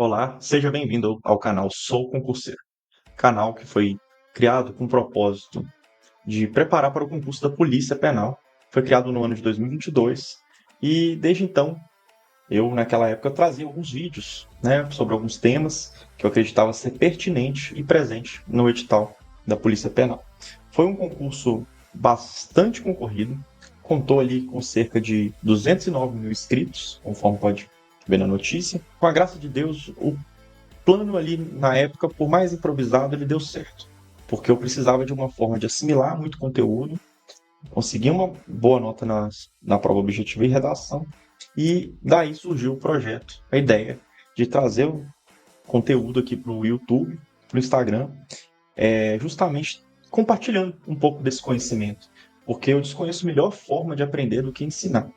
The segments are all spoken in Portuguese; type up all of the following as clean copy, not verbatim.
Olá, seja bem-vindo ao canal Sou Concurseiro, canal que foi criado com o propósito de preparar para o concurso da Polícia Penal. Foi criado no ano de 2022 e desde então eu, naquela época, trazia alguns vídeos, sobre alguns temas que eu acreditava ser pertinente e presente no edital da Polícia Penal. Foi um concurso bastante concorrido, contou ali com cerca de 209 mil inscritos, conforme pode ver na notícia. Com a graça de Deus, o plano ali, na época, por mais improvisado, ele deu certo. Porque eu precisava de uma forma de assimilar muito conteúdo, conseguir uma boa nota na prova objetiva e redação, e daí surgiu o projeto, a ideia de trazer o conteúdo aqui para o YouTube, para o Instagram, justamente compartilhando um pouco desse conhecimento, porque eu desconheço a melhor forma de aprender do que ensinar.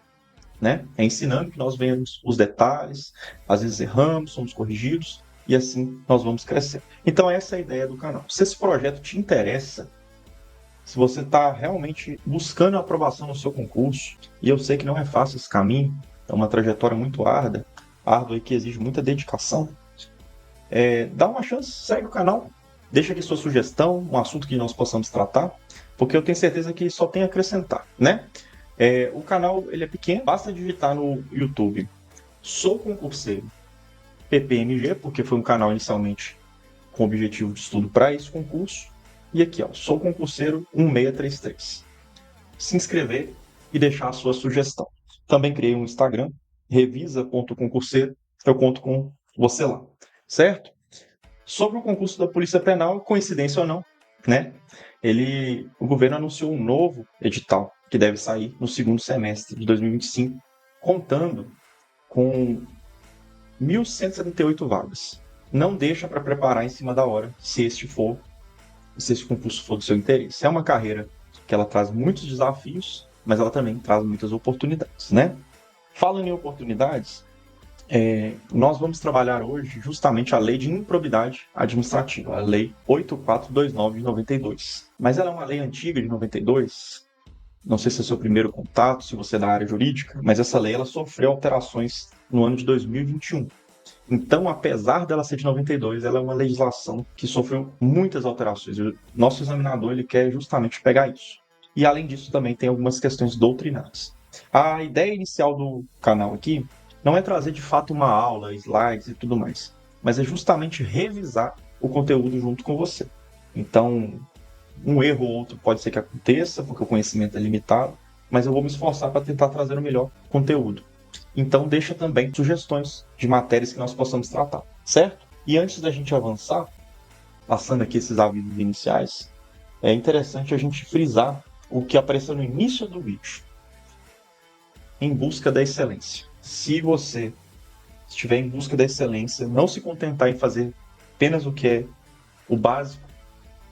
É ensinando que nós vemos os detalhes, às vezes erramos, somos corrigidos, e assim nós vamos crescer. Então essa é a ideia do canal. Se esse projeto te interessa, se você está realmente buscando a aprovação no seu concurso, e eu sei que não é fácil esse caminho, é uma trajetória muito árdua e que exige muita dedicação, dá uma chance, segue o canal, deixa aqui sua sugestão, um assunto que nós possamos tratar, porque eu tenho certeza que só tem a acrescentar, o canal ele é pequeno, basta digitar no YouTube Sou Concurseiro PPMG, porque foi um canal inicialmente com o objetivo de estudo para esse concurso. E aqui, Sou Concurseiro 1633. Se inscrever e deixar a sua sugestão. Também criei um Instagram, revisa.concurseiro. Eu conto com você lá, certo? Sobre o concurso da Polícia Penal, coincidência ou não, o governo anunciou um novo edital que deve sair no segundo semestre de 2025, contando com 1.178 vagas. Não deixa para preparar em cima da hora, se esse concurso for do seu interesse. É uma carreira que ela traz muitos desafios, mas ela também traz muitas oportunidades, Falando em oportunidades, nós vamos trabalhar hoje justamente a Lei de Improbidade Administrativa, a Lei 8429 de 92. Mas ela é uma lei antiga de 92, não sei se é seu primeiro contato, se você é da área jurídica, mas essa lei ela sofreu alterações no ano de 2021. Então, apesar dela ser de 92, ela é uma legislação que sofreu muitas alterações. O nosso examinador ele quer justamente pegar isso. E, além disso, também tem algumas questões doutrinárias. A ideia inicial do canal aqui não é trazer, de fato, uma aula, slides e tudo mais, mas é justamente revisar o conteúdo junto com você. Então, um erro ou outro pode ser que aconteça, porque o conhecimento é limitado, mas eu vou me esforçar para tentar trazer o melhor conteúdo. Então deixa também sugestões de matérias que nós possamos tratar, certo? E antes da gente avançar, passando aqui esses avisos iniciais, é interessante a gente frisar o que apareceu no início do vídeo. Em busca da excelência. Se você estiver em busca da excelência, não se contentar em fazer apenas o que é o básico,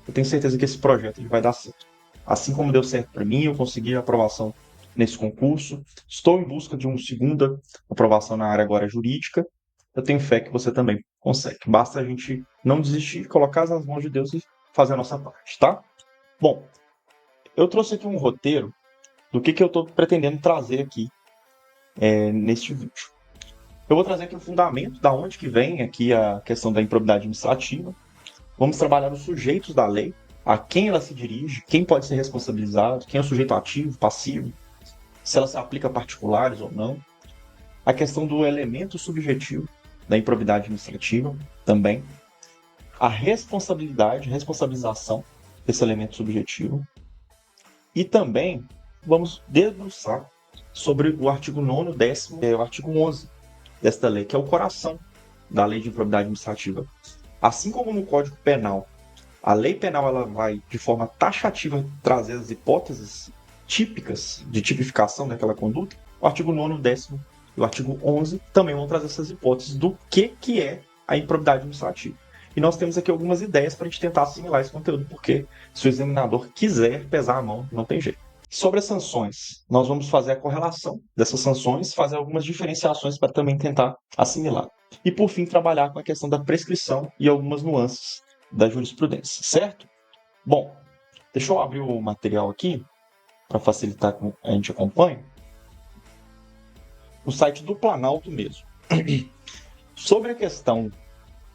eu tenho certeza que esse projeto ele vai dar certo. Assim como deu certo para mim, eu consegui a aprovação nesse concurso. Estou em busca de uma segunda aprovação na área agora jurídica. Eu tenho fé que você também consegue. Basta a gente não desistir, colocar nas mãos de Deus e fazer a nossa parte, tá? Bom, eu trouxe aqui um roteiro do que eu estou pretendendo trazer aqui neste vídeo. Eu vou trazer aqui o fundamento, da onde que vem aqui a questão da improbidade administrativa. Vamos trabalhar os sujeitos da lei, a quem ela se dirige, quem pode ser responsabilizado, quem é o sujeito ativo, passivo, se ela se aplica a particulares ou não. A questão do elemento subjetivo da improbidade administrativa também. A responsabilização desse elemento subjetivo. E também vamos debruçar sobre o artigo 9º, 10º e o artigo 11 desta lei, que é o coração da lei de improbidade administrativa. Assim como no Código Penal, a lei penal ela vai, de forma taxativa, trazer as hipóteses típicas de tipificação daquela conduta. O artigo 9º, 10º e o artigo 11 também vão trazer essas hipóteses do que é a improbidade administrativa. E nós temos aqui algumas ideias para a gente tentar assimilar esse conteúdo, porque se o examinador quiser pesar a mão, não tem jeito. Sobre as sanções, nós vamos fazer a correlação dessas sanções, fazer algumas diferenciações para também tentar assimilar. E, por fim, trabalhar com a questão da prescrição e algumas nuances da jurisprudência, certo? Bom, deixa eu abrir o material aqui, para facilitar que a gente acompanhe. O site do Planalto mesmo. Sobre a questão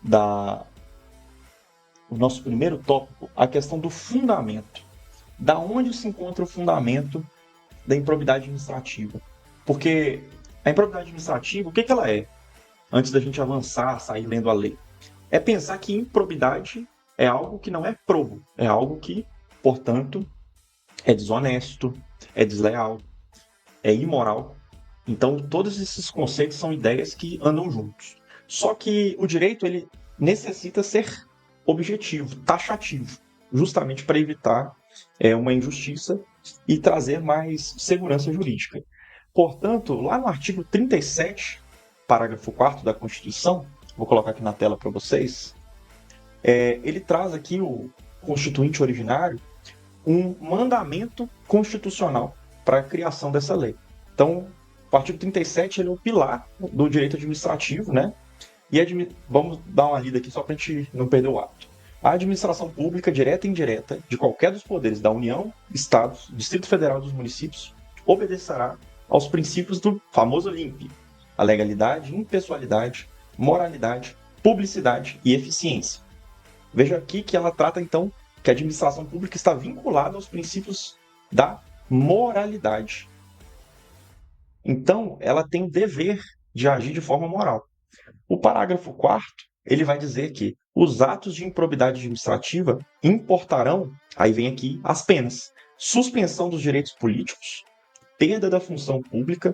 o nosso primeiro tópico, a questão do fundamento. Da onde se encontra o fundamento da improbidade administrativa? Porque a improbidade administrativa, o que ela é? Antes da gente avançar, sair lendo a lei. É pensar que improbidade é algo que não é probo, é algo que, portanto, é desonesto, é desleal, é imoral. Então, todos esses conceitos são ideias que andam juntos. Só que o direito ele necessita ser objetivo, taxativo, justamente para evitar uma injustiça e trazer mais segurança jurídica. Portanto, lá no artigo 37, parágrafo 4º da Constituição, vou colocar aqui na tela para vocês, ele traz aqui o constituinte originário um mandamento constitucional para a criação dessa lei. Então, o artigo 37 ele é o pilar do direito administrativo, né? E vamos dar uma lida aqui só para a gente não perder o hábito. A administração pública, direta e indireta, de qualquer dos poderes da União, Estados, Distrito Federal e dos municípios, obedecerá aos princípios do famoso LIMP, a legalidade, impessoalidade, moralidade, publicidade e eficiência. Veja aqui que ela trata, então, que a administração pública está vinculada aos princípios da moralidade. Então, ela tem o dever de agir de forma moral. O parágrafo 4º, ele vai dizer que os atos de improbidade administrativa importarão, aí vem aqui as penas, suspensão dos direitos políticos, perda da função pública,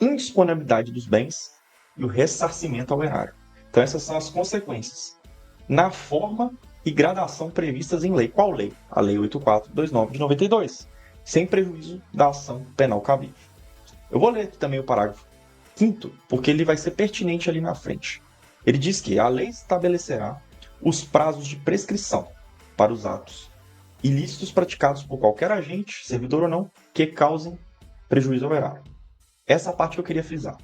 indisponibilidade dos bens e o ressarcimento ao erário. Então essas são as consequências. Na forma e gradação previstas em lei. Qual lei? A Lei 8429 de 92, sem prejuízo da ação penal cabível. Eu vou ler aqui também o parágrafo 5º, porque ele vai ser pertinente ali na frente. Ele diz que a lei estabelecerá os prazos de prescrição para os atos ilícitos praticados por qualquer agente, servidor ou não, que causem prejuízo ao erário. Essa parte que eu queria frisar.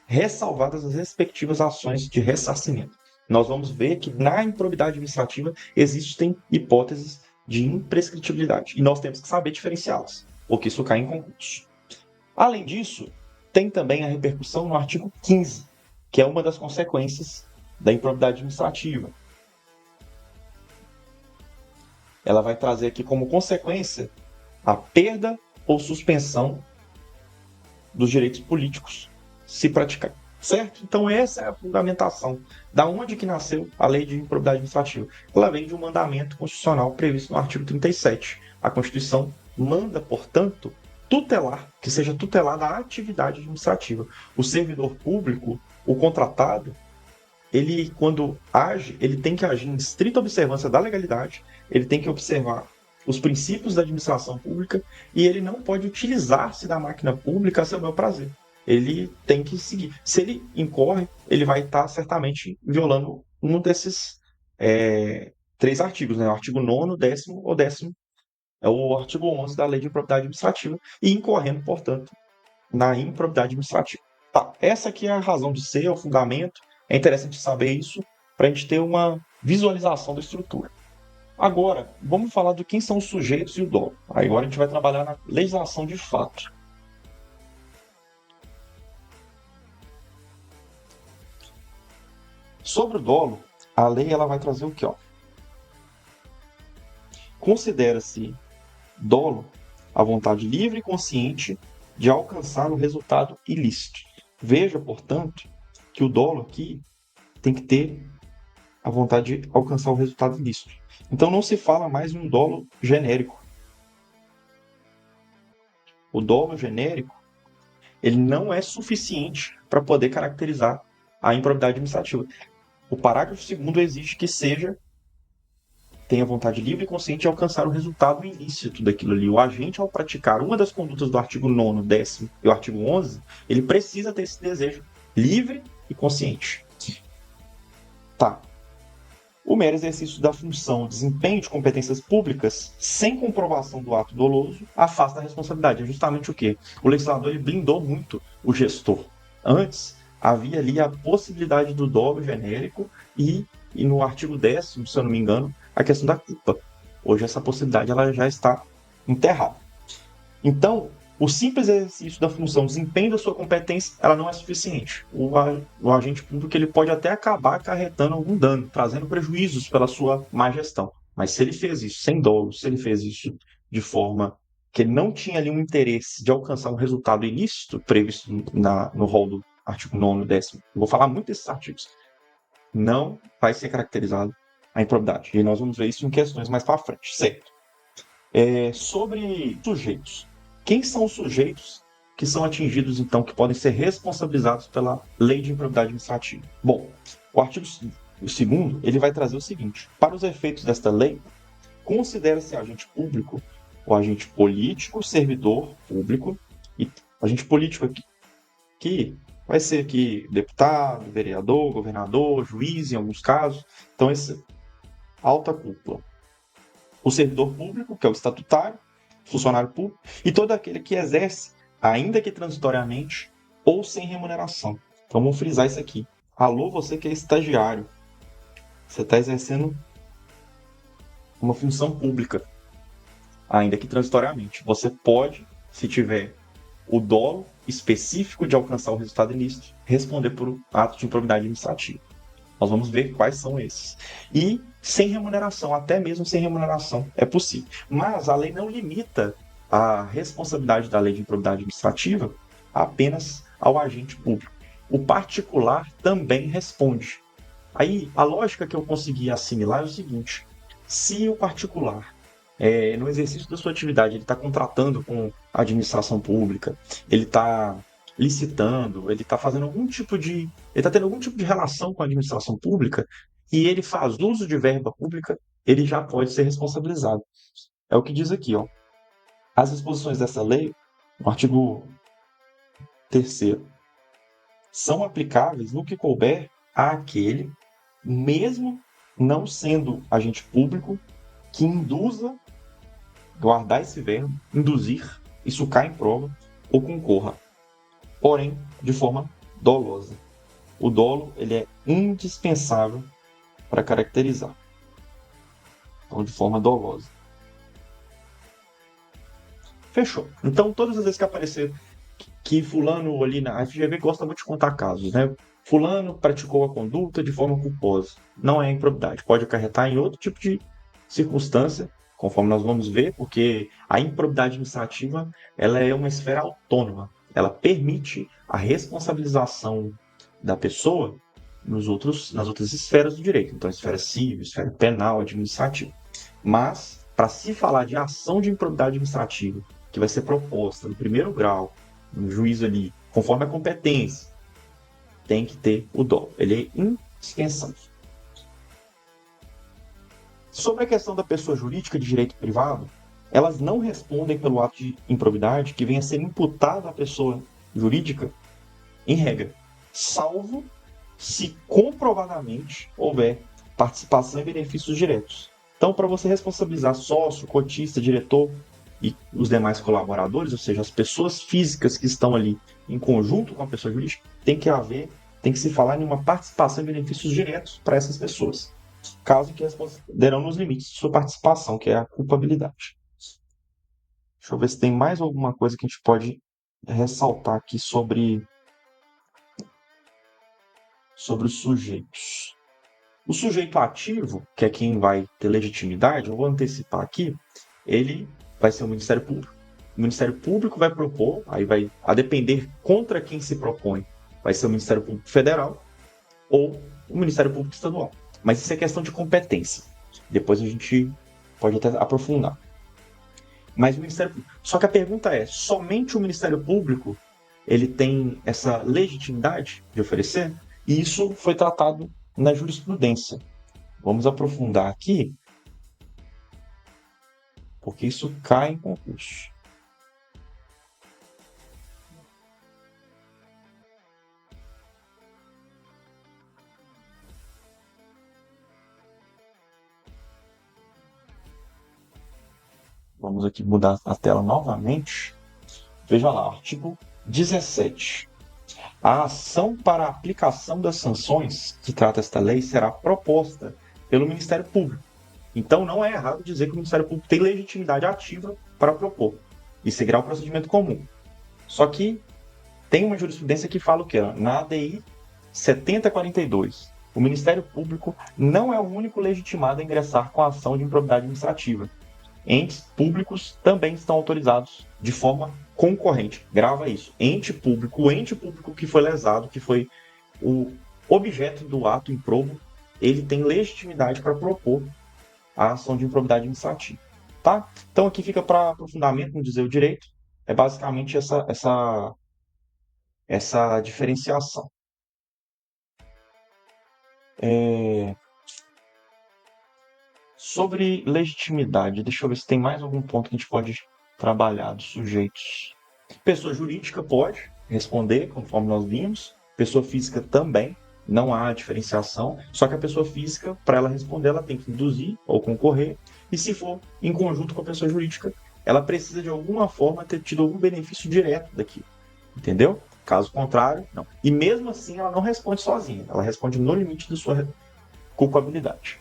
Ressalvadas as respectivas ações de ressarcimento. Nós vamos ver que na improbidade administrativa existem hipóteses de imprescritibilidade e nós temos que saber diferenciá-las, porque isso cai em concurso. Além disso, tem também a repercussão no artigo 15, que é uma das consequências da improbidade administrativa. Ela vai trazer aqui como consequência a perda ou suspensão dos direitos políticos se praticar. Certo? Então essa é a fundamentação. Da onde que nasceu a lei de improbidade administrativa? Ela vem de um mandamento constitucional previsto no artigo 37. A Constituição manda, portanto, que seja tutelada a atividade administrativa. O servidor público, o contratado, ele, quando age, ele tem que agir em estrita observância da legalidade, ele tem que observar os princípios da administração pública e ele não pode utilizar-se da máquina pública a seu bel prazer. Ele tem que seguir. Se ele incorre, ele vai estar certamente violando um desses 3 artigos, né? O artigo 9º, 10º ou 10º, é o artigo 11 da Lei de Improbidade Administrativa, e incorrendo, portanto, na improbidade administrativa. Tá, essa aqui é a razão de ser, é o fundamento. É interessante saber isso para a gente ter uma visualização da estrutura. Agora, vamos falar de quem são os sujeitos e o dolo. Aí agora a gente vai trabalhar na legislação de fato. Sobre o dolo, a lei ela vai trazer o quê? Considera-se dolo a vontade livre e consciente de alcançar o resultado ilícito. Veja, portanto, que o dolo aqui tem que ter a vontade de alcançar o resultado ilícito. Então não se fala mais em um dolo genérico. O dolo genérico ele não é suficiente para poder caracterizar a improbidade administrativa. O parágrafo 2º exige que tenha vontade livre e consciente de alcançar o resultado ilícito daquilo ali. O agente, ao praticar uma das condutas do artigo 9º, 10º e o artigo 11, ele precisa ter esse desejo livre e consciente. Tá. O mero exercício da função, desempenho de competências públicas, sem comprovação do ato doloso, afasta a responsabilidade. É justamente o quê? O legislador ele blindou muito o gestor. Antes, havia ali a possibilidade do dolo genérico e no artigo 10º, se eu não me engano, a questão da culpa. Hoje essa possibilidade ela já está enterrada. Então, o simples exercício da função desempenho da sua competência, ela não é suficiente. O agente público ele pode até acabar acarretando algum dano, trazendo prejuízos pela sua má gestão. Mas se ele fez isso sem dolo, se ele fez isso de forma que ele não tinha ali um interesse de alcançar um resultado ilícito previsto no rol do artigo 9º e 10º, eu vou falar muito desses artigos, não vai ser caracterizado a improbidade. E nós vamos ver isso em questões mais para frente, certo? Sobre sujeitos. Quem são os sujeitos que são atingidos, então, que podem ser responsabilizados pela lei de improbidade administrativa? Bom, o artigo 2º, ele vai trazer o seguinte: para os efeitos desta lei, considera-se agente público o agente político, servidor público, e agente político aqui, que vai ser aqui deputado, vereador, governador, juiz, em alguns casos. Então, esse alta cúpula. O servidor público, que é o estatutário, funcionário público, e todo aquele que exerce, ainda que transitoriamente, ou sem remuneração. Então, vamos frisar isso aqui. Alô, você que é estagiário. Você está exercendo uma função pública, ainda que transitoriamente. Você pode, se tiver o dolo específico de alcançar o resultado ilícito, responder por ato de improbidade administrativa. Nós vamos ver quais são esses. E sem remuneração, até mesmo sem remuneração, é possível. Mas a lei não limita a responsabilidade da lei de improbidade administrativa apenas ao agente público. O particular também responde. Aí, a lógica que eu consegui assimilar é o seguinte: se o particular, no exercício da sua atividade, ele está contratando com a administração pública, ele está licitando, ele está fazendo algum tipo de. Ele está tendo algum tipo de relação com a administração pública e ele faz uso de verba pública, ele já pode ser responsabilizado. É o que diz aqui, ó. As disposições dessa lei, no artigo 3º, são aplicáveis no que couber àquele, mesmo não sendo agente público, que induza, guardar esse verbo, induzir, isso cai em prova, ou concorra, porém de forma dolosa. O dolo ele é indispensável para caracterizar. Então, de forma dolosa. Fechou. Então, todas as vezes que aparecer que fulano ali na FGV gosta muito de contar casos, né? Fulano praticou a conduta de forma culposa. Não é improbidade. Pode acarretar em outro tipo de circunstância, conforme nós vamos ver, porque a improbidade administrativa ela é uma esfera autônoma. Ela permite a responsabilização da pessoa nas outras esferas do direito. Então, esfera civil, esfera penal, administrativa. Mas, para se falar de ação de improbidade administrativa, que vai ser proposta no primeiro grau, no juízo ali, conforme a competência, tem que ter o dolo. Ele é indispensável. Sobre a questão da pessoa jurídica de direito privado, elas não respondem pelo ato de improbidade que venha a ser imputado à pessoa jurídica, em regra, salvo se comprovadamente houver participação em benefícios diretos. Então, para você responsabilizar sócio, cotista, diretor e os demais colaboradores, ou seja, as pessoas físicas que estão ali em conjunto com a pessoa jurídica, tem que se falar em uma participação em benefícios diretos para essas pessoas, caso que responderão nos limites de sua participação, que é a culpabilidade. Deixa eu ver se tem mais alguma coisa que a gente pode ressaltar aqui sobre os sujeitos. O sujeito ativo, que é quem vai ter legitimidade, eu vou antecipar aqui, ele vai ser o Ministério Público. O Ministério Público vai propor, aí vai, a depender contra quem se propõe, vai ser o Ministério Público Federal ou o Ministério Público Estadual. Mas isso é questão de competência. Depois a gente pode até aprofundar. Mas o Ministério Público. Só que a pergunta é, somente o Ministério Público ele tem essa legitimidade de oferecer? E isso foi tratado na jurisprudência. Vamos aprofundar aqui, porque isso cai em concurso. Vamos aqui mudar a tela novamente. Veja lá, artigo 17. A ação para a aplicação das sanções que trata esta lei será proposta pelo Ministério Público. Então, não é errado dizer que o Ministério Público tem legitimidade ativa para propor. e seguirá o procedimento comum. Só que tem uma jurisprudência que fala o quê? Na ADI 7042, o Ministério Público não é o único legitimado a ingressar com a ação de improbidade administrativa. Entes públicos também estão autorizados de forma concorrente. Grava isso. O ente público que foi lesado, que foi o objeto do ato improbo, ele tem legitimidade para propor a ação de improbidade administrativa. Tá? Então aqui fica para aprofundamento no dizer o direito. É basicamente essa diferenciação. Sobre legitimidade, deixa eu ver se tem mais algum ponto que a gente pode trabalhar dos sujeitos. Pessoa jurídica pode responder, conforme nós vimos. Pessoa física também, não há diferenciação. Só que a pessoa física, para ela responder, ela tem que induzir ou concorrer. E se for em conjunto com a pessoa jurídica, ela precisa de alguma forma ter tido algum benefício direto daquilo. Entendeu? Caso contrário, não. E mesmo assim, ela não responde sozinha. Ela responde no limite da sua culpabilidade.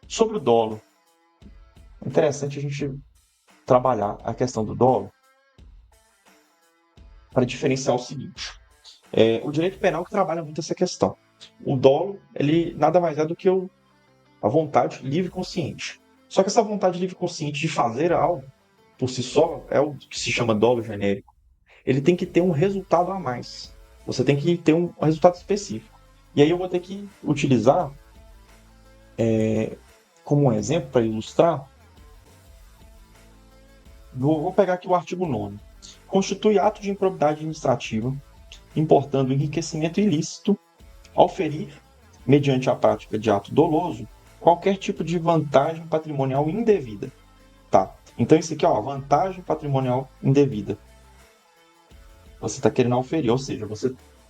Sobre o dolo, é interessante a gente trabalhar a questão do dolo para diferenciar o seguinte. O direito penal que trabalha muito essa questão. O dolo, ele nada mais é do que a vontade livre e consciente. Só que essa vontade livre e consciente de fazer algo, por si só, é o que se chama dolo genérico. Ele tem que ter um resultado a mais. Você tem que ter um resultado específico. E aí eu vou ter que utilizar, como um exemplo para ilustrar, vou pegar aqui o artigo 9º. Constitui ato de improbidade administrativa, importando enriquecimento ilícito, ao ferir, mediante a prática de ato doloso, qualquer tipo de vantagem patrimonial indevida. Tá. Então isso aqui, ó, vantagem patrimonial indevida. Você está querendo auferir, ou seja,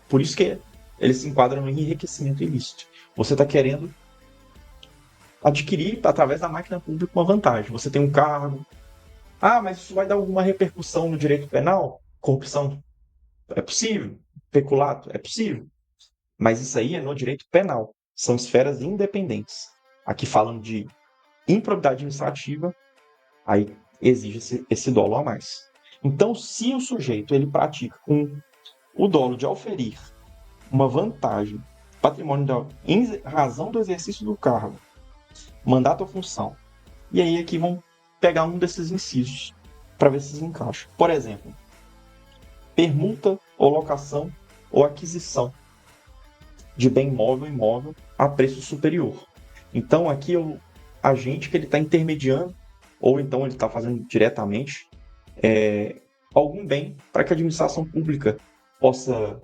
por isso que ele se enquadra no enriquecimento ilícito. Você está querendo adquirir, através da máquina pública, uma vantagem. Você tem um cargo. Ah, mas isso vai dar alguma repercussão no direito penal? Corrupção? É possível. Peculato? É possível. Mas isso aí é no direito penal. São esferas independentes. Aqui falando de improbidade administrativa, aí exige esse dolo a mais. Então, se o sujeito ele pratica o dolo de auferir uma vantagem patrimonial em razão do exercício do cargo, mandato ou função, e aí aqui vão pegar um desses incisos para ver se se encaixa. Por exemplo, permuta ou locação ou aquisição de bem móvel ou imóvel a preço superior. Então aqui o agente que ele está intermediando, ou então ele está fazendo diretamente algum bem para que a administração pública possa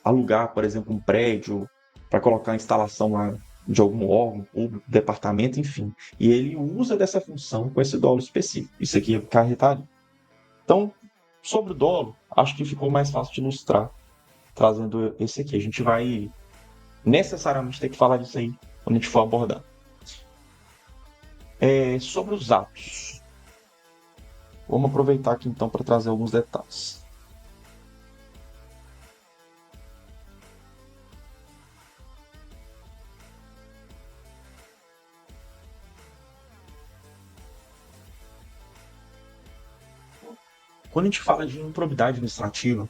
alugar, por exemplo, um prédio para colocar a instalação lá de algum órgão público, departamento, enfim. E ele usa dessa função com esse dolo específico. Isso aqui é carretaria. Então, sobre o dolo, acho que ficou mais fácil de ilustrar trazendo esse aqui. A gente vai necessariamente ter que falar disso aí quando a gente for abordar. Sobre os atos. Vamos aproveitar aqui então para trazer alguns detalhes. Quando a gente fala de improbidade administrativa,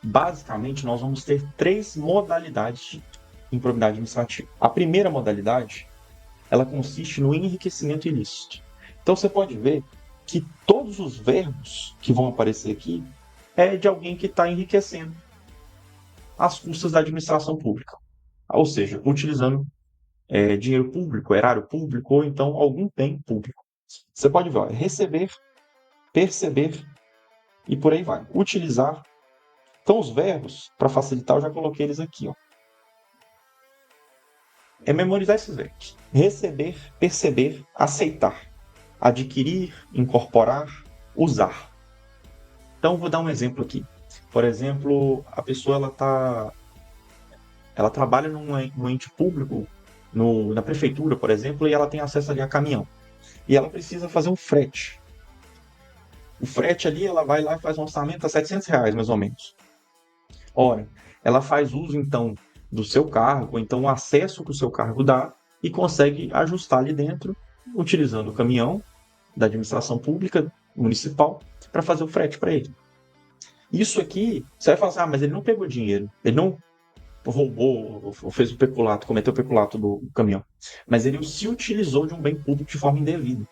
basicamente nós vamos ter 3 modalidades de improbidade administrativa. A primeira modalidade, ela consiste no enriquecimento ilícito. Então você pode ver que todos os verbos que vão aparecer aqui é de alguém que está enriquecendo às custas da administração pública. Ou seja, utilizando dinheiro público, erário público ou então algum bem público. Você pode ver, receber, perceber e por aí vai. Utilizar. Então os verbos, para facilitar, eu já coloquei eles aqui. Ó. É memorizar esses verbos. Receber, perceber, aceitar, adquirir, incorporar, usar. Então vou dar um exemplo aqui. Por exemplo, a pessoa ela trabalha num ente público, na prefeitura, por exemplo, e ela tem acesso ali a caminhão. E ela precisa fazer um frete. O frete ali, ela vai lá e faz um orçamento a R$700, mais ou menos. Ora, ela faz uso, então, do seu cargo, ou então o acesso que o seu cargo dá, e consegue ajustar ali dentro, utilizando o caminhão da administração pública municipal, para fazer o frete para ele. Isso aqui, você vai falar assim, mas ele não pegou dinheiro, ele não roubou ou fez o peculato, cometeu o peculato do caminhão, mas ele se utilizou de um bem público de forma indevida.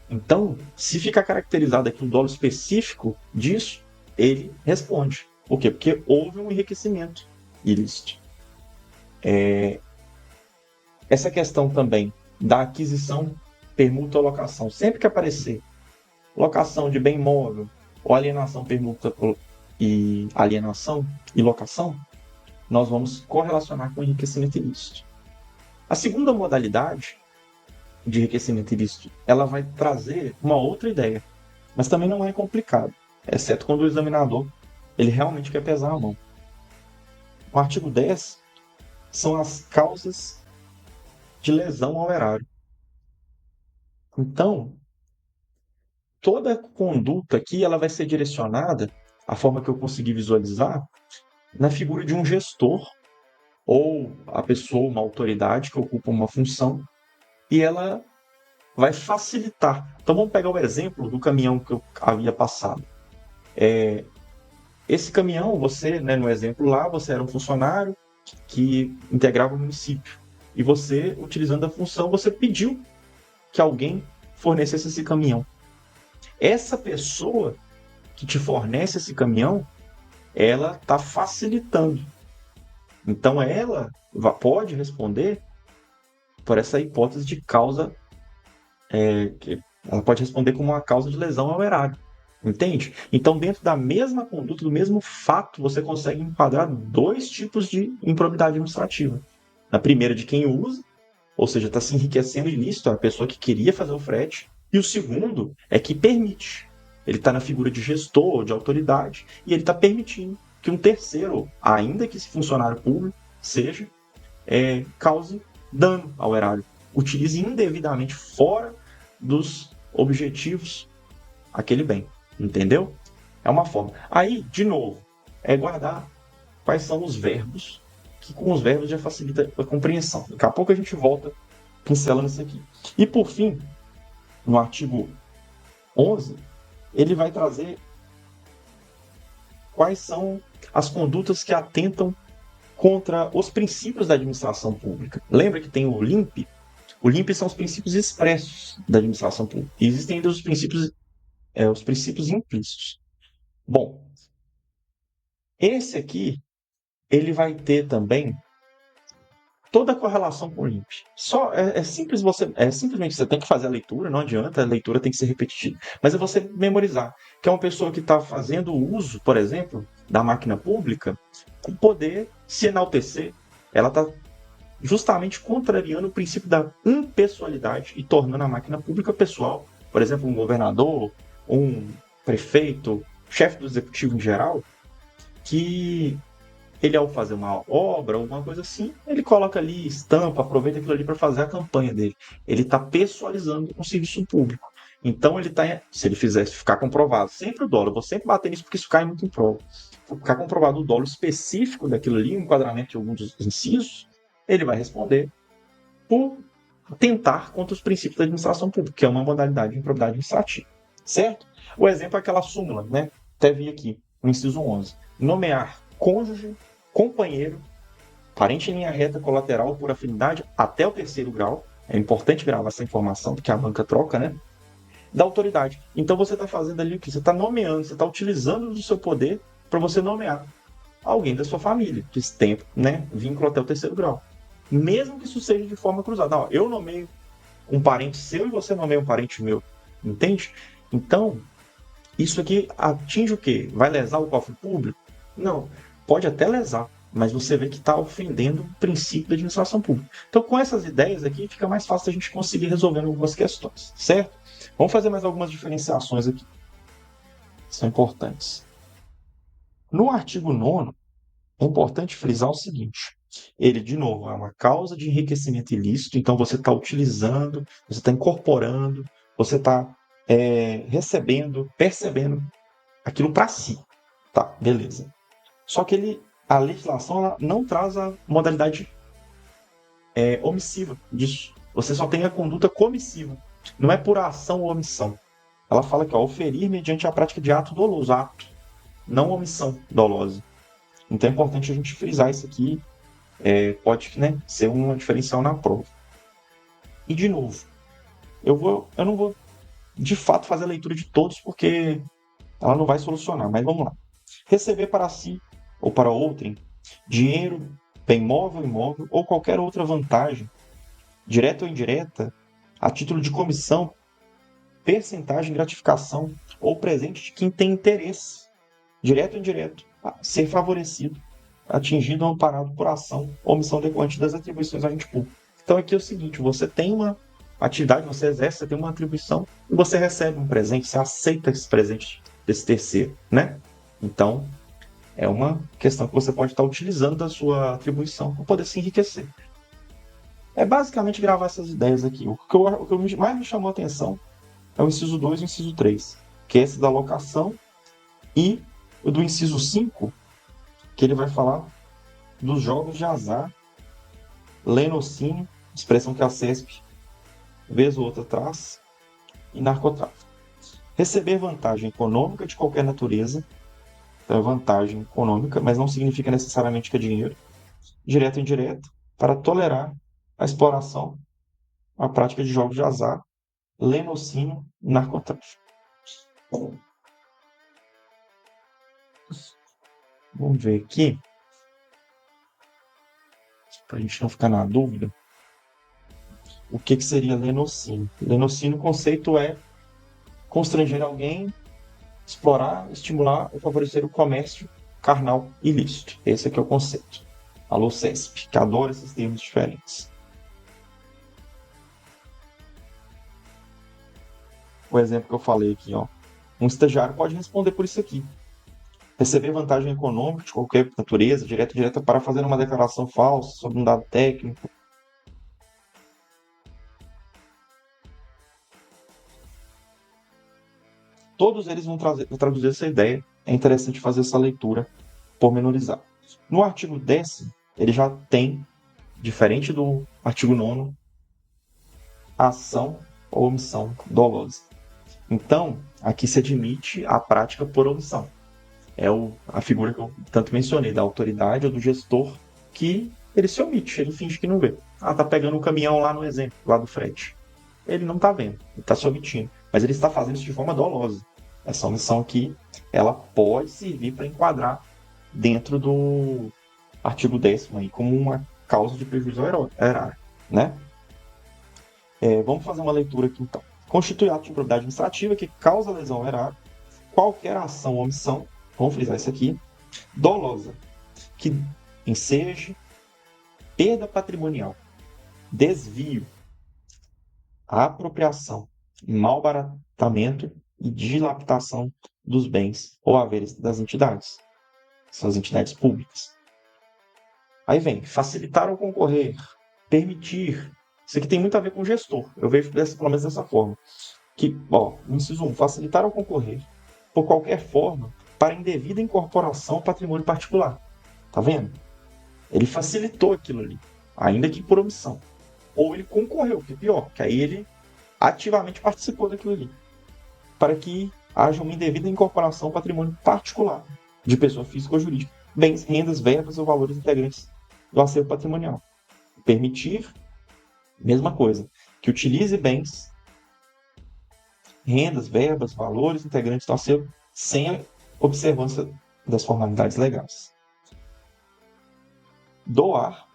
Então, se ficar caracterizado aqui um dolo específico disso, ele responde. Por quê? Porque houve um enriquecimento ilícito. Essa questão também da aquisição, permuta ou locação. Sempre que aparecer locação de bem imóvel ou alienação, permuta e alienação e locação, nós vamos correlacionar com enriquecimento ilícito. A segunda modalidade de enriquecimento ilícito, ela vai trazer uma outra ideia, mas também não é complicado, exceto quando o examinador ele realmente quer pesar a mão. O artigo 10 são as causas de lesão ao erário. Então, toda conduta aqui ela vai ser direcionada, a forma que eu consegui visualizar, na figura de um gestor ou a pessoa, uma autoridade que ocupa uma função, e ela vai facilitar. Então vamos pegar o exemplo do caminhão que eu havia passado. Esse caminhão, você, né, no exemplo lá, você era um funcionário que integrava o município. E você, utilizando a função, você pediu que alguém fornecesse esse caminhão. Essa pessoa que te fornece esse caminhão, ela está facilitando. Então ela pode responder por essa hipótese de causa, que ela pode responder como uma causa de lesão ao erário. Entende? Então, dentro da mesma conduta, do mesmo fato, você consegue enquadrar dois tipos de improbidade administrativa. Na primeira, de quem usa, ou seja, está se enriquecendo ilícito, a pessoa que queria fazer o frete. E o segundo é que permite. Ele está na figura de gestor, de autoridade, e ele está permitindo que um terceiro, ainda que esse funcionário público seja, cause dano ao erário. Utilize indevidamente, fora dos objetivos, aquele bem. Entendeu? É uma forma. Aí, de novo, é guardar quais são os verbos, que com os verbos já facilita a compreensão. Daqui a pouco a gente volta pincelando isso aqui. E por fim, no artigo 11, ele vai trazer quais são as condutas que atentam contra os princípios da administração pública. Lembra que tem o LIMP? O LIMP são os princípios expressos da administração pública. E existem ainda os princípios implícitos. Bom, esse aqui, ele vai ter também toda a correlação com o LIMP. Simplesmente você tem que fazer a leitura, não adianta, a leitura tem que ser repetitiva. Mas é você memorizar, que é uma pessoa que está fazendo uso, por exemplo, da máquina pública, poder se enaltecer. Ela está justamente contrariando o princípio da impessoalidade e tornando a máquina pública pessoal. Por exemplo, um governador, um prefeito, chefe do executivo em geral, que ele, ao fazer uma obra, alguma coisa assim, ele coloca ali, estampa, aproveita aquilo ali para fazer a campanha dele. Ele está pessoalizando um serviço público. Então, ele está, se ele ficar comprovado, sempre o dolo, eu vou sempre bater nisso porque isso cai muito em prova. Ficar comprovado o dolo específico daquilo ali, o enquadramento de alguns dos incisos, ele vai responder por tentar contra os princípios da administração pública, que é uma modalidade de improbidade administrativa. Certo? O exemplo é aquela súmula, né? Até vi aqui, no inciso 11. Nomear cônjuge, companheiro, parente em linha reta, colateral por afinidade até o terceiro grau. É importante gravar essa informação, porque a banca troca, né? Da autoridade. Então você está fazendo ali o que? Você está nomeando, você está utilizando do seu poder para você nomear alguém da sua família, que tem, né, vínculo até o terceiro grau. Mesmo que isso seja de forma cruzada. Não, eu nomeio um parente seu e você nomeia um parente meu. Entende? Então, isso aqui atinge o quê? Vai lesar o cofre público? Não. Pode até lesar, mas você vê que está ofendendo o princípio da administração pública. Então, com essas ideias aqui, fica mais fácil a gente conseguir resolver algumas questões, certo? Vamos fazer mais algumas diferenciações aqui. São importantes. No artigo 9º, é importante frisar o seguinte. Ele, de novo, é uma causa de enriquecimento ilícito, então você está utilizando, você está incorporando, você está recebendo, percebendo aquilo para si. Tá, beleza. Só que a legislação ela não traz a modalidade omissiva disso. Você só tem a conduta comissiva. Não é por ação ou omissão. ela fala que oferir mediante a prática de ato doloso, ato, não omissão dolosa. Então é importante a gente frisar isso aqui, pode, né, ser uma diferencial na prova. E de novo, eu não vou de fato fazer a leitura de todos porque ela não vai solucionar, mas vamos lá. Receber para si ou para outrem dinheiro, bem móvel, imóvel ou qualquer outra vantagem, direta ou indireta, a título de comissão, percentagem, gratificação ou presente de quem tem interesse, direto ou indireto, a ser favorecido, atingido ou amparado por ação ou omissão decorrente das atribuições do agente público. Então aqui é o seguinte, você tem uma atividade, você exerce, você tem uma atribuição e você recebe um presente, você aceita esse presente desse terceiro, né? Então, é uma questão que você pode estar utilizando da sua atribuição para poder se enriquecer. É basicamente gravar essas ideias aqui. O que mais me chamou a atenção é o inciso 2 e o inciso 3, que é esse da locação, e o do inciso 5, que ele vai falar dos jogos de azar, lenocínio, expressão que a CESP, vez ou outra, traz, e narcotráfico. Receber vantagem econômica de qualquer natureza, então é vantagem econômica, mas não significa necessariamente que é dinheiro, direto ou indireto, para tolerar a exploração, a prática de jogos de azar, lenocínio e narcotráfico. Vamos ver aqui, para a gente não ficar na dúvida, o que seria lenocínio. Lenocínio, o conceito é constranger alguém, explorar, estimular ou favorecer o comércio carnal ilícito. Esse aqui é o conceito. Alô, CESP, que adora esses termos diferentes. O exemplo que eu falei aqui, ó. Um estagiário pode responder por isso aqui. Receber vantagem econômica de qualquer natureza, direta ou indireta, para fazer uma declaração falsa sobre um dado técnico. Todos eles vão traduzir essa ideia. É interessante fazer essa leitura pormenorizada. No artigo 10º, ele já tem, diferente do artigo 9º, ação ou omissão dolosa. Então, aqui se admite a prática por omissão. É a figura que eu tanto mencionei, da autoridade ou do gestor, que ele se omite, ele finge que não vê. Ah, tá pegando o caminhão lá no exemplo, lá do frete. Ele não tá vendo, ele tá se omitindo. Mas ele está fazendo isso de forma dolosa. Essa omissão aqui, ela pode servir para enquadrar dentro do artigo 10º aí, como uma causa de prejuízo erário, né? Vamos fazer uma leitura aqui então. Constitui ato de improbidade administrativa que causa lesão ao erário, qualquer ação ou omissão, vamos frisar isso aqui, dolosa, que enseje perda patrimonial, desvio, apropriação, malbaratamento e dilapidação dos bens ou haveres das entidades, são as entidades públicas. Aí vem facilitar ou concorrer, permitir. Isso aqui tem muito a ver com o gestor. Eu vejo pelo menos dessa forma. Que, inciso 1, facilitar ou concorrer, por qualquer forma, para indevida incorporação ao patrimônio particular. Tá vendo? Ele facilitou aquilo ali, ainda que por omissão. Ou ele concorreu, que é pior, que aí ele ativamente participou daquilo ali. Para que haja uma indevida incorporação ao patrimônio particular de pessoa física ou jurídica, bens, rendas, verbas ou valores integrantes do acervo patrimonial. Permitir, mesma coisa, que utilize bens, rendas, verbas, valores integrantes do acervo sem a observância das formalidades legais. Doar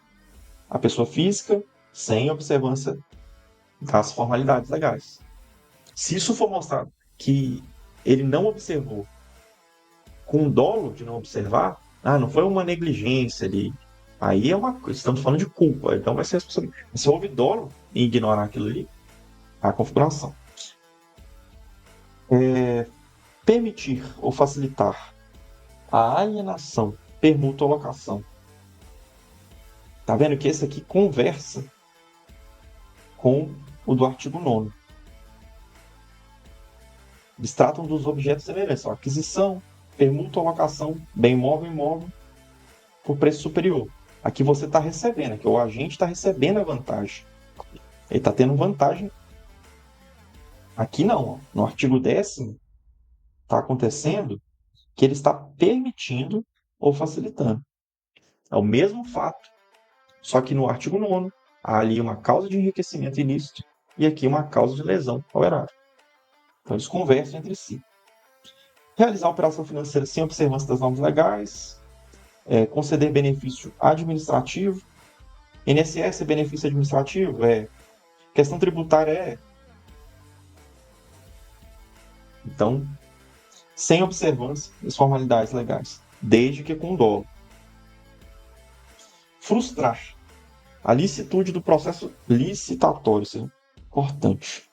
a pessoa física sem observância das formalidades legais. Se isso for mostrado que ele não observou com dolo de não observar, não foi uma negligência ali. Aí é uma coisa, estamos falando de culpa, então vai ser responsabilidade. Se houve dolo em ignorar aquilo ali, a configuração. Permitir ou facilitar a alienação, permuta ou locação. Tá vendo que esse aqui conversa com o do artigo 9º. Eles tratam dos objetos semelhantes, aquisição, permuta ou locação, bem imóvel por preço superior. Aqui você está recebendo, aqui o agente está recebendo a vantagem. Ele está tendo vantagem Aqui não, ó. No artigo 10º está acontecendo que ele está permitindo ou facilitando. É o mesmo fato, só que no artigo 9º há ali uma causa de enriquecimento ilícito e aqui uma causa de lesão ao erário. Então eles conversam entre si. Realizar operação financeira sem observância das normas legais, conceder benefício administrativo. INSS é benefício administrativo? Questão tributária Então, sem observância das formalidades legais, desde que com dolo. Frustrar a licitude do processo licitatório, isso é importante,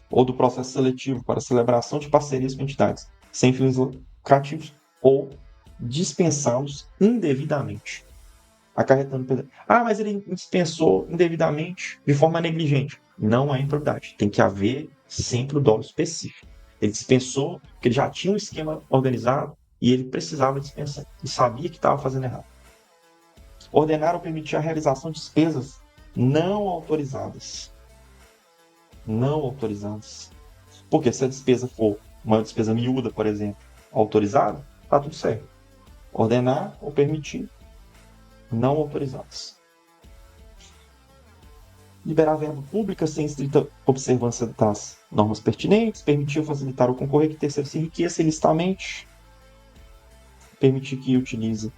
ou do processo seletivo para celebração de parcerias com entidades sem fins lucrativos ou dispensá-los indevidamente, acarretando pedra. Mas ele dispensou indevidamente de forma negligente. Não há improbidade. Tem que haver sempre o dolo específico. Ele dispensou porque ele já tinha um esquema organizado e ele precisava dispensar. E sabia que estava fazendo errado. Ordenar ou permitir a realização de despesas não autorizadas. Não autorizadas. Porque se a despesa for uma despesa miúda, por exemplo, autorizada, está tudo certo. Ordenar ou permitir não autorizadas. Liberar verba pública sem estrita observância das normas pertinentes, permitir ou facilitar o concorrer que terceiro se enriqueça ilicitamente, permitir que utilize.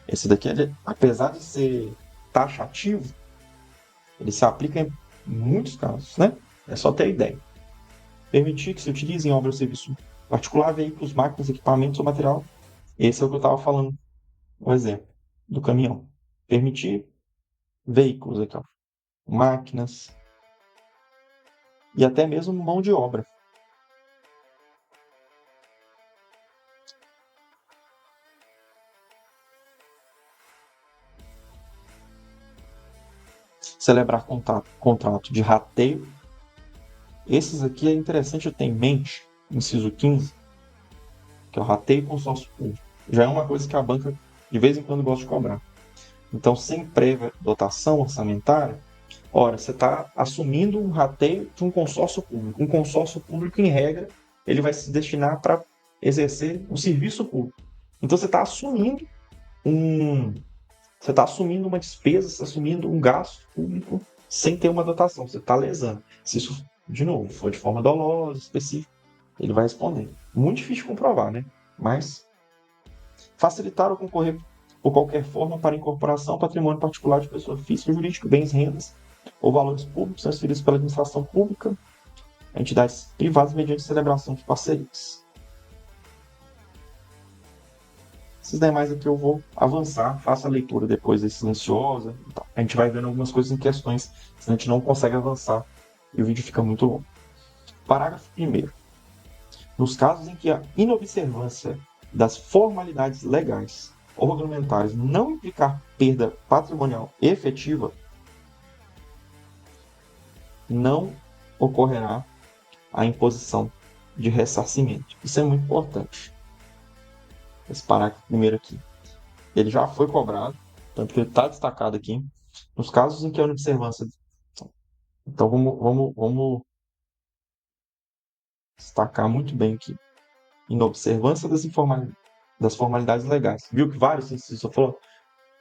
Esse daqui, apesar de ser taxativo, ele se aplica em muitos casos, né? É só ter ideia. Permitir que se utilize em obra ou serviço particular, veículos, máquinas, equipamentos ou material. Esse é o que eu estava falando, um exemplo do caminhão. Permitir veículos aqui, ó, máquinas e até mesmo mão de obra. Celebrar contrato de rateio. Esses aqui é interessante ter em mente, inciso 15, que é o rateio e consórcio público. Já é uma coisa que a banca de vez em quando gosta de cobrar. Então, sem prévia dotação orçamentária, ora, você está assumindo um rateio de um consórcio público. Um consórcio público, em regra, ele vai se destinar para exercer um serviço público. Então, você está assumindo uma despesa, você está assumindo um gasto público sem ter uma dotação. Você está lesando. Se isso, de novo, for de forma dolosa, específica, ele vai responder. Muito difícil de comprovar, né? Mas facilitar ou concorrer por qualquer forma para incorporação ao patrimônio particular de pessoa física ou jurídica, bens, rendas ou valores públicos transferidos pela administração pública a entidades privadas mediante celebração de parcerias. Esses demais aqui eu vou avançar, faça a leitura depois aí silenciosa. A gente vai vendo algumas coisas em questões, senão a gente não consegue avançar e o vídeo fica muito longo. Parágrafo 1º. Nos casos em que a inobservância das formalidades legais ou regulamentares não implicar perda patrimonial efetiva, não ocorrerá a imposição de ressarcimento. Isso é muito importante. Esse parágrafo primeiro aqui. Ele já foi cobrado, tanto que ele está destacado aqui. Nos casos em que a inobservância. Então vamos destacar muito bem aqui. Inobservância das formalidades legais. Viu que vários incisos falou?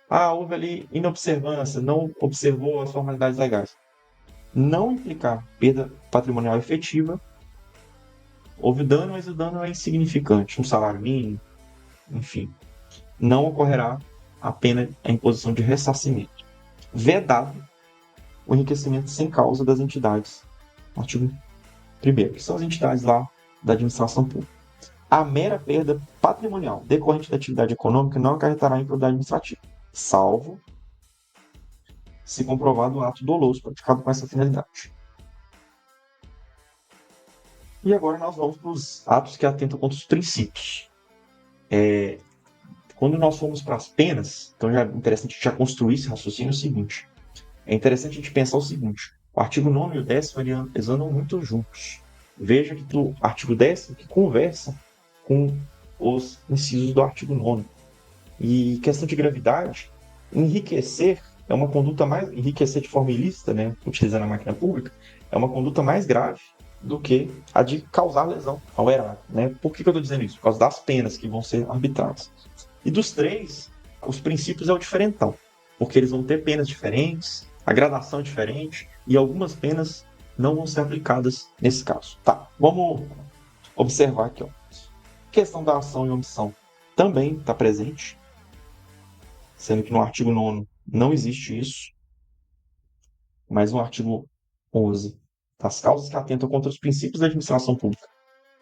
Houve ali inobservância, não observou as formalidades legais. Não implicar perda patrimonial efetiva, houve dano, mas o dano é insignificante, um salário mínimo, enfim. Não ocorrerá a pena a imposição de ressarcimento. Vedado o enriquecimento sem causa das entidades. Artigo 1º, que são as entidades lá da administração pública. A mera perda patrimonial decorrente da atividade econômica não acarretará em improbidade administrativa, salvo se comprovado o ato doloso praticado com essa finalidade. E agora nós vamos para os atos que atentam contra os princípios. Quando nós formos para as penas, então é interessante a gente já construir esse raciocínio o seguinte. É interessante a gente pensar o seguinte. O artigo 9º e o 10º, eles andam muito juntos. Veja que o artigo 10º que conversa com os incisos do artigo 9º. E questão de gravidade, enriquecer é uma conduta mais... Enriquecer de forma ilícita, né, utilizando a máquina pública, é uma conduta mais grave do que a de causar lesão ao erário, né? Por que eu estou dizendo isso? Por causa das penas que vão ser arbitradas. E dos três, os princípios é o diferentão, porque eles vão ter penas diferentes, a gradação é diferente e algumas penas não vão ser aplicadas nesse caso. Tá, vamos observar aqui, ó. Questão da ação e omissão também está presente, sendo que no artigo 9º não existe isso, mas no artigo 11, das causas que atentam contra os princípios da administração pública,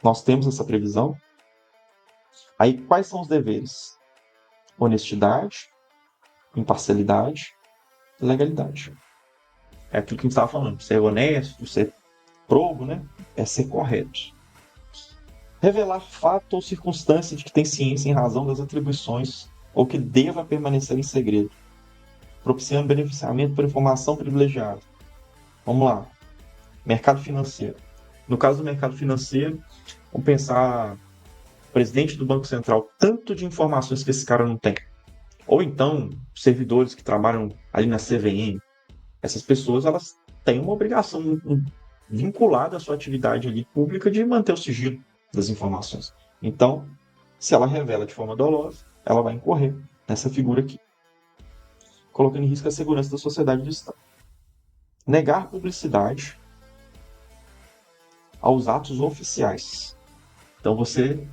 nós temos essa previsão. Aí, quais são os deveres? Honestidade, imparcialidade e legalidade. É aquilo que a gente estava falando, ser honesto, ser probo, né? É ser correto. Revelar fato ou circunstância de que tem ciência em razão das atribuições ou que deva permanecer em segredo, propiciando beneficiamento por informação privilegiada. Vamos lá. Mercado financeiro. No caso do mercado financeiro, vamos pensar o presidente do Banco Central, tanto de informações que esse cara não tem. Ou então, servidores que trabalham ali na CVM. Essas pessoas, elas têm uma obrigação vinculada à sua atividade ali pública de manter o sigilo das informações. Então, se ela revela de forma dolosa, ela vai incorrer nessa figura aqui, colocando em risco a segurança da sociedade e do Estado. Negar publicidade aos atos oficiais. Então você,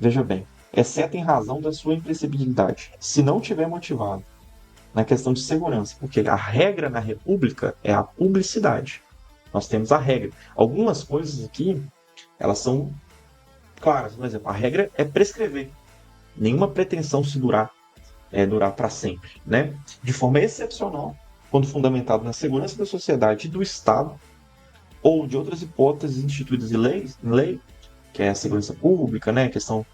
veja bem, exceto em razão da sua imprescindibilidade, se não tiver motivado na questão de segurança, porque a regra na República é a publicidade. Nós temos a regra. Algumas coisas aqui, elas são claras. Por exemplo, a regra é prescrever. Nenhuma pretensão se durar para sempre, né? De forma excepcional, quando fundamentado na segurança da sociedade e do Estado, ou de outras hipóteses instituídas em lei, que é a segurança pública, né? A questão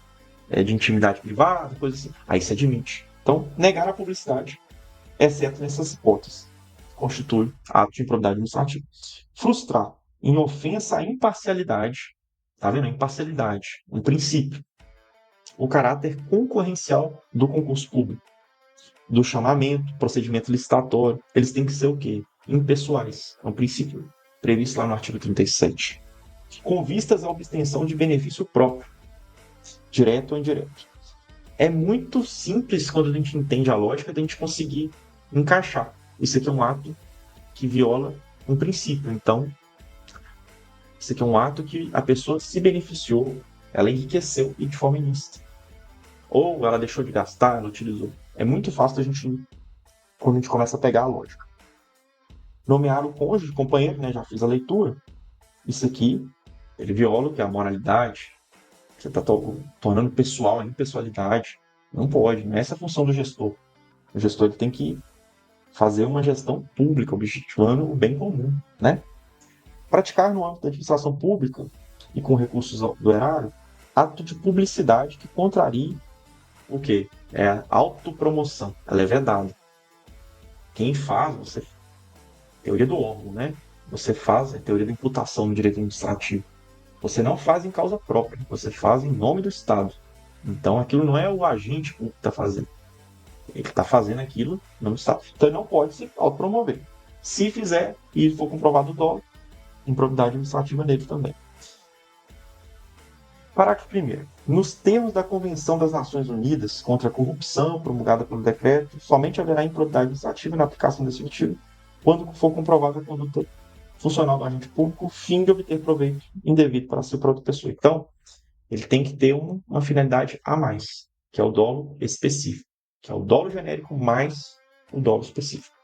de intimidade privada, coisa assim. Aí se admite. Então, negar a publicidade, exceto nessas hipóteses, constitui ato de improbidade administrativa. Frustrar em ofensa à imparcialidade, tá vendo? A imparcialidade, um princípio. O caráter concorrencial do concurso público, do chamamento, procedimento licitatório, eles têm que ser o quê? Impessoais. É um princípio previsto lá no artigo 37. Com vistas à obtenção de benefício próprio, direto ou indireto. É muito simples quando a gente entende a lógica de a gente conseguir encaixar. Isso aqui é um ato que viola um princípio. Então, isso aqui é um ato que a pessoa se beneficiou, ela enriqueceu e de forma ilícita. Ou ela deixou de gastar, ela utilizou. É muito fácil a gente, quando a gente começa a pegar a lógica. Nomear o cônjuge, companheiro, né? Já fiz a leitura. Isso aqui, ele viola o que é a moralidade. Você está tornando pessoal a impessoalidade. Não pode, não é essa a função do gestor. O gestor ele tem que fazer uma gestão pública, objetivando o bem comum, né? Praticar no âmbito da administração pública e com recursos do erário, ato de publicidade que contrarie o quê? É a autopromoção. Ela é vedada. Quem faz, você... Teoria do órgão, né? Você faz a teoria da imputação no direito administrativo. Você não faz em causa própria, você faz em nome do Estado. Então aquilo não é o agente que está fazendo. Ele está fazendo aquilo em nome do Estado. Então ele não pode se autopromover. Se fizer e for comprovado o dolo, improbidade administrativa nele também. Parágrafo 1º. Nos termos da Convenção das Nações Unidas contra a Corrupção, promulgada pelo decreto, somente haverá improbidade administrativa na aplicação desse artigo quando for comprovada a conduta funcional do agente público, fim de obter proveito indevido para si ou para outra pessoa. Então, ele tem que ter uma finalidade a mais, que é o dolo específico, que é o dolo genérico mais o dolo específico.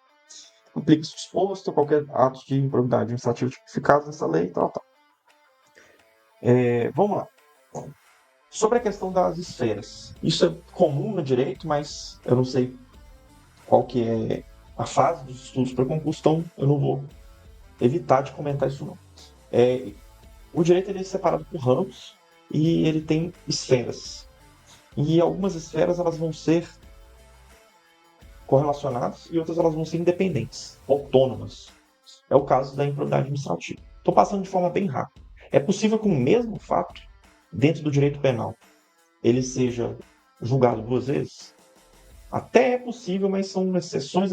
Aplica-se o disposto a qualquer ato de improbidade administrativa tipificado nessa lei e tal. Vamos lá. Sobre a questão das esferas. Isso é comum no direito, mas eu não sei qual que é a fase dos estudos para concurso, então eu não vou evitar de comentar isso não. O direito ele é separado por ramos e ele tem esferas. E algumas esferas elas vão ser correlacionadas e outras elas vão ser independentes, autônomas. É o caso da improbidade administrativa. Estou passando de forma bem rápida. É possível que o mesmo fato, dentro do direito penal, ele seja julgado duas vezes? Até é possível, mas são exceções.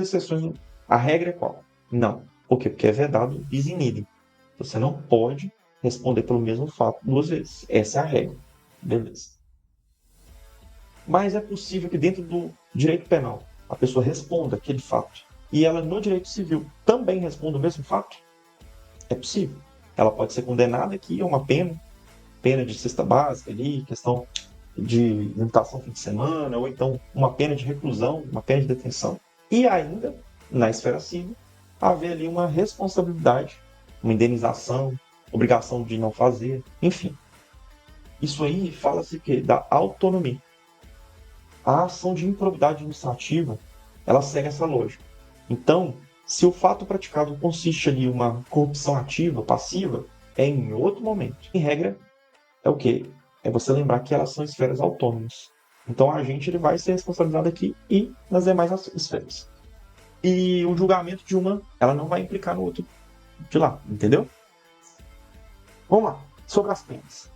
A regra é qual? Não. Por quê? Porque é vedado bis in idem. Você não pode responder pelo mesmo fato duas vezes. Essa é a regra. Beleza. Mas é possível que dentro do direito penal a pessoa responda aquele fato e ela no direito civil também responda o mesmo fato? É possível. Ela pode ser condenada aqui a uma pena de cesta básica ali, questão de limitação fim de semana, ou então uma pena de reclusão, uma pena de detenção. E ainda, na esfera civil, haver ali uma responsabilidade, uma indenização, obrigação de não fazer, enfim. Isso aí fala-se que da autonomia. A ação de improbidade administrativa, ela segue essa lógica. Então, se o fato praticado consiste ali em uma corrupção ativa, passiva, é em outro momento. Em regra, é o quê? É você lembrar que elas são esferas autônomas. Então, a agente ele vai ser responsabilizado aqui e nas demais esferas. E o julgamento de uma, ela não vai implicar no outro de lá, entendeu? Vamos lá, sobre as penas.